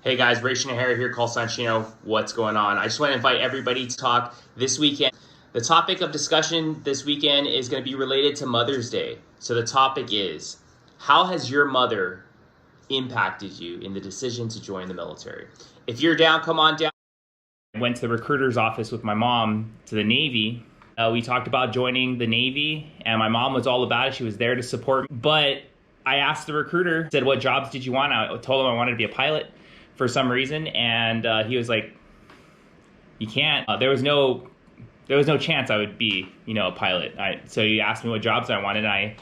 Hey guys, Ration O'Hara here, call sign Chino. What's going on? I just want to invite everybody to talk this weekend. The topic of discussion this weekend is going to be related to Mother's Day. So the topic is, how has your mother impacted you in the decision to join the military? If you're down, come on down. I went to the recruiter's office with my mom to the Navy. We talked about joining the Navy, and my mom was all about it. She was there to support me. But I asked the recruiter, said, what jobs did you want? I told him I wanted to be a pilot for some reason, and he was like, you can't. There was no chance I would be, a pilot. So he asked me what jobs I wanted. I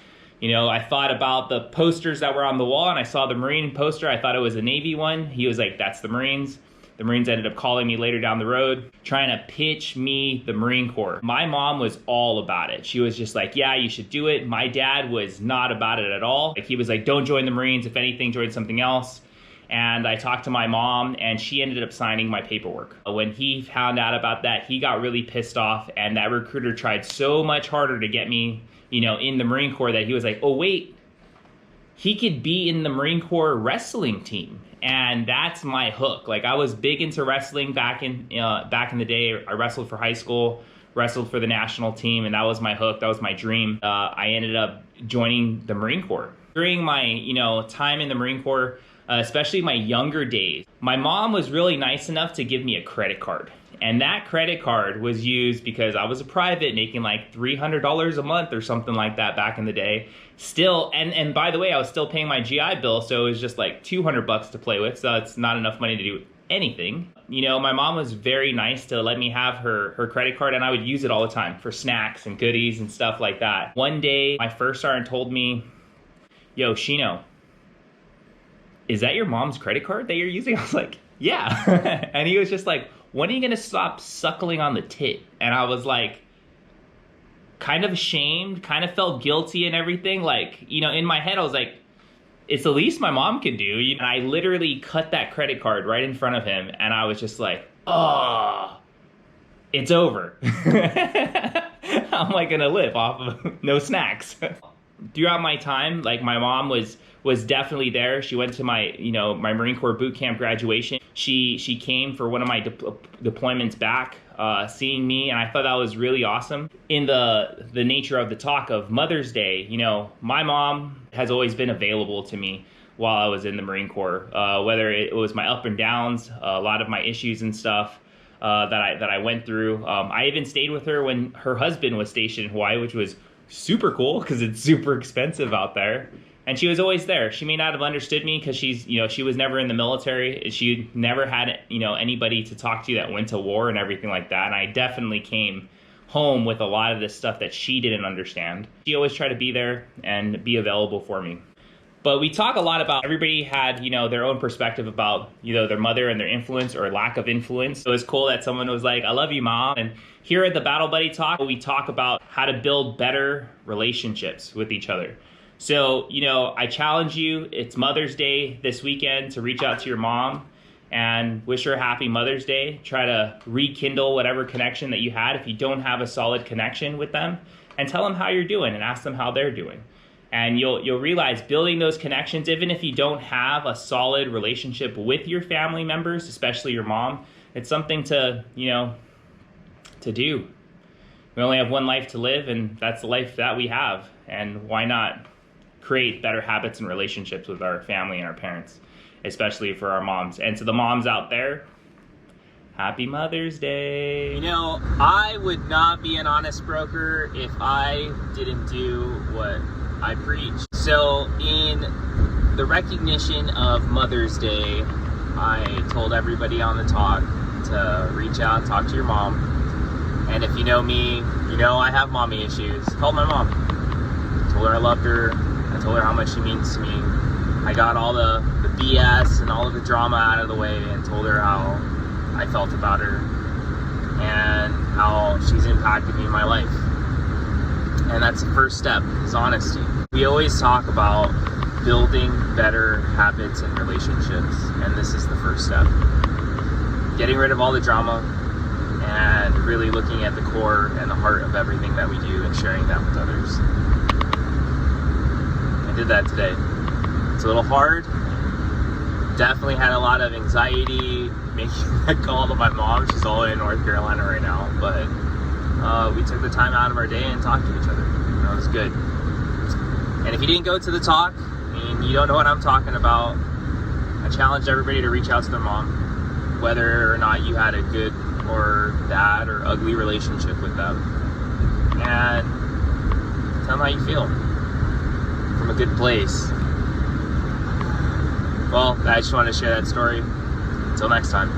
thought about the posters that were on the wall, and I saw the Marine poster. I thought it was a Navy one. He was like, that's the Marines. The Marines ended up calling me later down the road, trying to pitch me the Marine Corps. My mom was all about it. She was just like, yeah, you should do it. My dad was not about it at all. He was like, don't join the Marines. If anything, join something else. And I talked to my mom, and she ended up signing my paperwork. When he found out about that, he got really pissed off, and that recruiter tried so much harder to get me, in the Marine Corps, that he was like, oh wait, he could be in the Marine Corps wrestling team. And that's my hook. Like, I was big into wrestling back in the day. I wrestled for high school, wrestled for the national team, and that was my hook. That was my dream. I ended up joining the Marine Corps. During my, time in the Marine Corps, especially my younger days, my mom was really nice enough to give me a credit card. And that credit card was used because I was a private making like $300 a month or something like that back in the day. Still, and by the way, I was still paying my GI Bill, so it was just like $200 to play with, so it's not enough money to do anything. My mom was very nice to let me have her credit card, and I would use it all the time for snacks and goodies and stuff like that. One day, my first sergeant told me, yo, Shino, is that your mom's credit card that you're using? I was like, yeah. And he was just like, when are you gonna stop suckling on the tit? And I was like, kind of ashamed, kind of felt guilty and everything. Like, in my head, I was like, it's the least my mom can do. And I literally cut that credit card right in front of him, and I was just like, oh, it's over. I'm like gonna live off of no snacks. Throughout my time, like, my mom was definitely there. She went to my, my Marine Corps boot camp graduation. She came for one of my deployments back, seeing me, and I thought that was really awesome. In the nature of the talk of Mother's Day, my mom has always been available to me while I was in the Marine Corps, whether it was my up and downs, a lot of my issues and stuff that I went through. I even stayed with her when her husband was stationed in Hawaii, which was super cool because it's super expensive out there. And she was always there. She may not have understood me because she was never in the military. She never had, anybody to talk to that went to war and everything like that. And I definitely came home with a lot of this stuff that she didn't understand. She always tried to be there and be available for me. But we talk a lot about, everybody had, their own perspective about, their mother and their influence or lack of influence. So it was cool that someone was like, I love you, Mom. And here at the Battle Buddy Talk, we talk about how to build better relationships with each other. So, I challenge you, it's Mother's Day this weekend, to reach out to your mom and wish her a happy Mother's Day. Try to rekindle whatever connection that you had if you don't have a solid connection with them, and tell them how you're doing and ask them how they're doing. And you'll realize building those connections, even if you don't have a solid relationship with your family members, especially your mom, it's something to, to do. We only have one life to live, and that's the life that we have. And why not create better habits and relationships with our family and our parents, especially for our moms. And to the moms out there, happy Mother's Day. I would not be an honest broker if I didn't do what I preach. So in the recognition of Mother's Day, I told everybody on the talk to reach out and talk to your mom. And if you know me, I have mommy issues. Called my mom. Told her I loved her. I told her how much she means to me. I got all the BS and all of the drama out of the way and told her how I felt about her and how she's impacted me in my life. And that's the first step, is honesty. We always talk about building better habits and relationships, and this is the first step. Getting rid of all the drama and really looking at the core and the heart of everything that we do and sharing that with others. I did that today. It's a little hard, definitely had a lot of anxiety making that call to my mom. She's all in North Carolina right now, but we took the time out of our day and talked to each other. That was good. And if you didn't go to the talk and you don't know what I'm talking about, I challenge everybody to reach out to their mom, whether or not you had a good or bad or ugly relationship with them, and tell them how you feel from a good place. Well, I just wanted to share that story. Until next time.